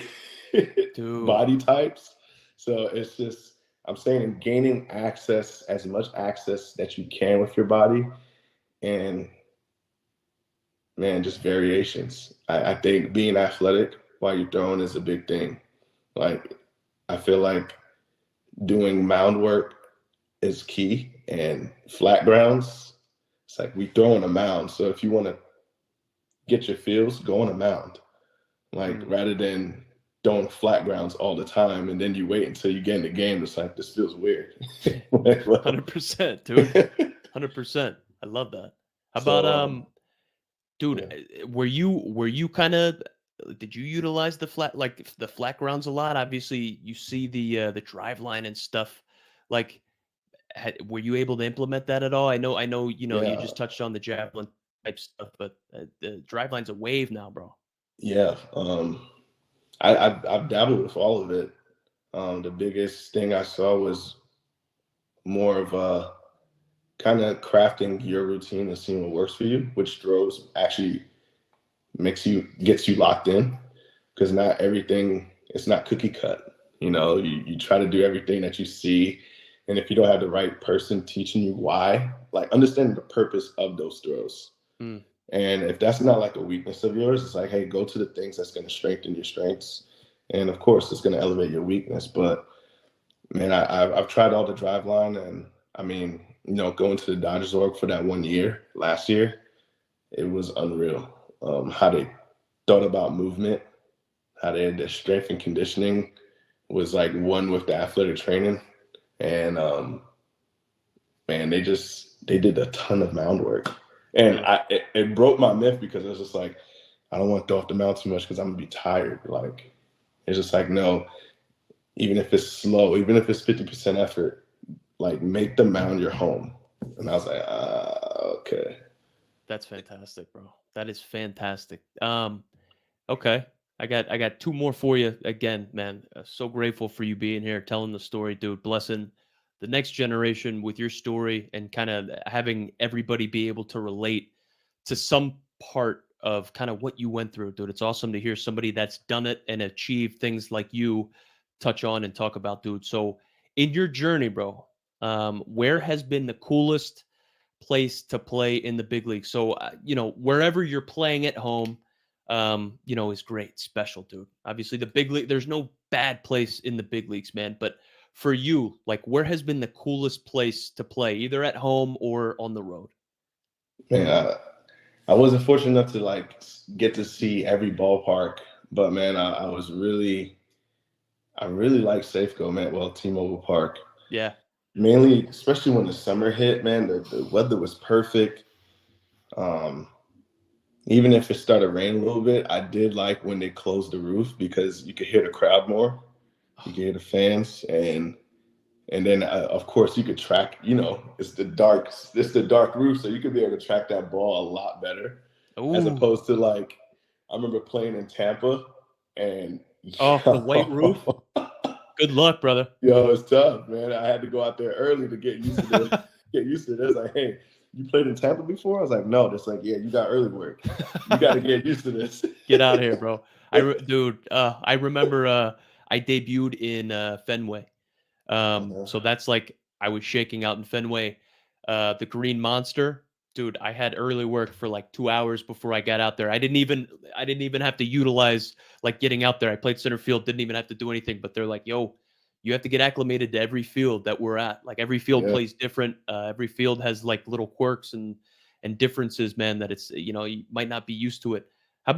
body types. So it's just, I'm saying, gaining access, as much access that you can with your body, and man, just variations. I think being athletic while you're throwing is a big thing. Like, I feel like doing mound work is key, and flat grounds, it's like we throw on a mound. So if you want to get your feels, go on a mound. Like, rather than throwing flat grounds all the time and then you wait until you get in the game, it's like, this feels weird. 100%, dude. 100%. I love that. How about dude, were you kind of, did you utilize the flat grounds a lot? Obviously, you see the drive line and stuff. Like, were you able to implement that at all? I know, you just touched on the javelin type stuff, but the drive line's a wave now, bro. Yeah. I've dabbled with all of it. The biggest thing I saw was more of a kind of crafting your routine and seeing what works for you, which throws actually gets you locked in, because not everything, it's not cookie cut. You try to do everything that you see. And if you don't have the right person teaching you why, like understanding the purpose of those throws. And if that's not like a weakness of yours, it's like, hey, go to the things that's going to strengthen your strengths. And of course, it's going to elevate your weakness. But man, I've tried all the drive line, and I mean, going to the Dodgers org for that 1 year last year, it was unreal. How they thought about movement, how they had their strength and conditioning was like one with the athletic training. And man, they did a ton of mound work. And it broke my myth, because it was just like, I don't want to throw off the mound too much because I'm gonna be tired. Like, it's just like, no, even if it's slow, even if it's 50% effort, like, make the mound your home. And I was like, okay. That's fantastic, bro. That is fantastic. Okay. I got two more for you. Again, man, so grateful for you being here, telling the story, dude. Blessing the next generation with your story, and kind of having everybody be able to relate to some part of kind of what you went through, dude. It's awesome to hear somebody that's done it and achieved things like you touch on and talk about, dude. So in your journey, bro, where has been the coolest place to play in the big league? So, wherever you're playing at home, is great, special, dude. Obviously, the big league, there's no bad place in the big leagues, man. But for you, like, where has been the coolest place to play, either at home or on the road? Man, I wasn't fortunate enough to like get to see every ballpark, but man, I really like Safeco, man. Well, T-Mobile Park. Yeah. Mainly, especially when the summer hit, man, the weather was perfect. Even if it started raining a little bit, I did like when they closed the roof, because you could hear the crowd more. You could hear the fans, and then of course you could track. It's the dark roof, so you could be able to track that ball a lot better. Ooh. As opposed to, like, I remember playing in Tampa, and the white roof. Good luck, brother. Yo, it's tough, man. I had to go out there early to get used to this. Like, hey, you played in Tampa before? I was like, no. It's like, yeah, you got early work. You got to get used to this. Get out of here, bro. I remember I debuted in Fenway. So that's like, I was shaking out in Fenway. The Green Monster, dude, I had early work for like 2 hours before I got out there. I didn't even have to utilize like getting out there. I played center field, didn't even have to do anything, but they're like, yo, you have to get acclimated to every field that we're at. Like, every field plays different. Every field has like little quirks and differences, man, that it's, you might not be used to it. How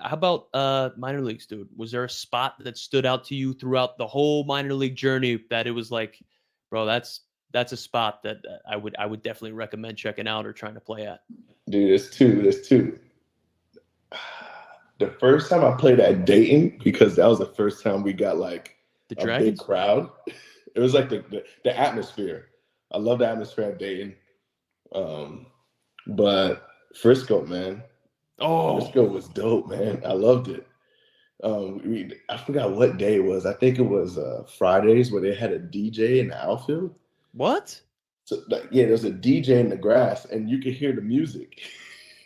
about minor leagues, dude? Was there a spot that stood out to you throughout the whole minor league journey that it was like, bro, that's a spot that I would definitely recommend checking out or trying to play at? Dude, there's two. The first time I played at Dayton, because that was the first time we got like the a Dragons? Big crowd. It was like the atmosphere. I love the atmosphere at Dayton. But Frisco, man. Oh, Frisco was dope, man. I loved it. I forgot what day it was. I think it was Fridays, where they had a DJ in the outfield. What? So there was a DJ in the grass, and you could hear the music.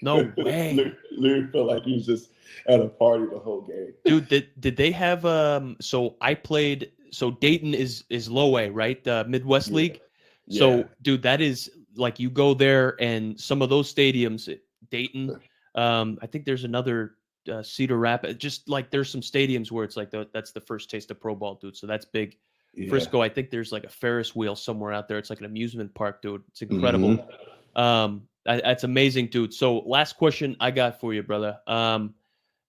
No way. Literally felt like he was just at a party the whole game. Dude, did they have so Dayton is low A, right? Midwest League. So, dude, that is like, you go there, and some of those stadiums, Dayton, I think there's another Cedar Rapids. Just like there's some stadiums where it's like that's the first taste of pro ball, dude. So that's big. Yeah. Frisco, I think there's like a Ferris wheel somewhere out there. It's like an amusement park, dude. It's incredible. That's amazing, dude. So last question I got for you, brother.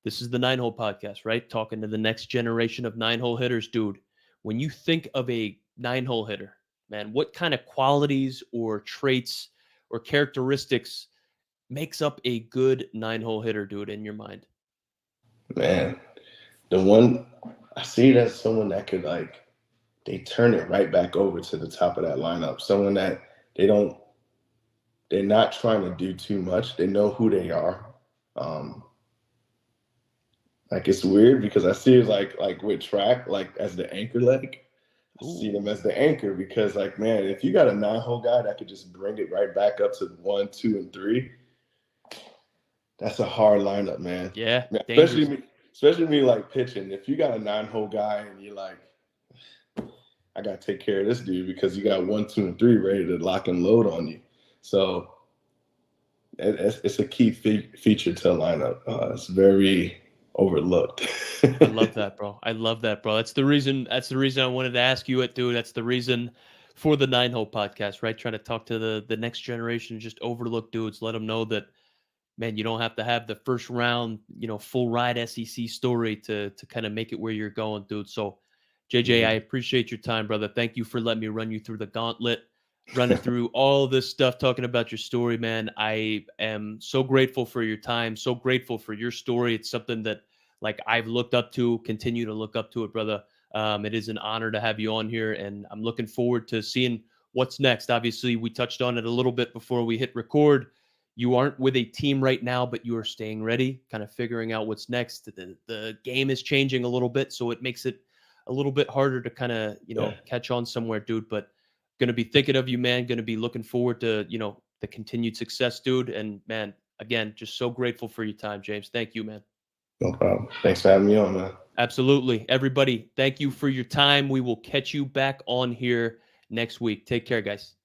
This is the 9-hole podcast, right? Talking to the next generation of 9-hole hitters, dude. When you think of a 9-hole hitter, man, what kind of qualities or traits or characteristics makes up a good 9-hole hitter, dude, in your mind? Man, the one I see it as someone that could they turn it right back over to the top of that lineup. Someone that they're not trying to do too much. They know who they are. It's weird because I see it like with track, as the anchor leg. I see them as the anchor because man, if you got a 9-hole guy that could just bring it right back up to 1, 2, and 3, that's a hard lineup, man. Yeah, man, especially me pitching. If you got a 9-hole guy and you're I got to take care of this dude because you got 1, 2, and 3 ready to lock and load on you. So it's a key feature to a lineup. It's very overlooked. I love that, bro. I love that, bro. That's the reason I wanted to ask you it, dude. That's the reason for the 9-hole podcast, right? Trying to talk to the next generation, just overlooked dudes, let them know that, man, you don't have to have the first round, full ride SEC story to kind of make it where you're going, dude. So JJ, I appreciate your time, brother. Thank you for letting me run you through the gauntlet, running through all this stuff, talking about your story, man. I am so grateful for your time, so grateful for your story. It's something that I've looked up to, continue to look up to it, brother. It is an honor to have you on here, and I'm looking forward to seeing what's next. Obviously, we touched on it a little bit before we hit record. You aren't with a team right now, but you are staying ready, kind of figuring out what's next. The game is changing a little bit, so it makes it a little bit harder to kind of, catch on somewhere, dude. But going to be thinking of you, man. Going to be looking forward to, the continued success, dude. And, man, again, just so grateful for your time, James. Thank you, man. No problem. Thanks for having me on, man. Absolutely. Everybody, thank you for your time. We will catch you back on here next week. Take care, guys.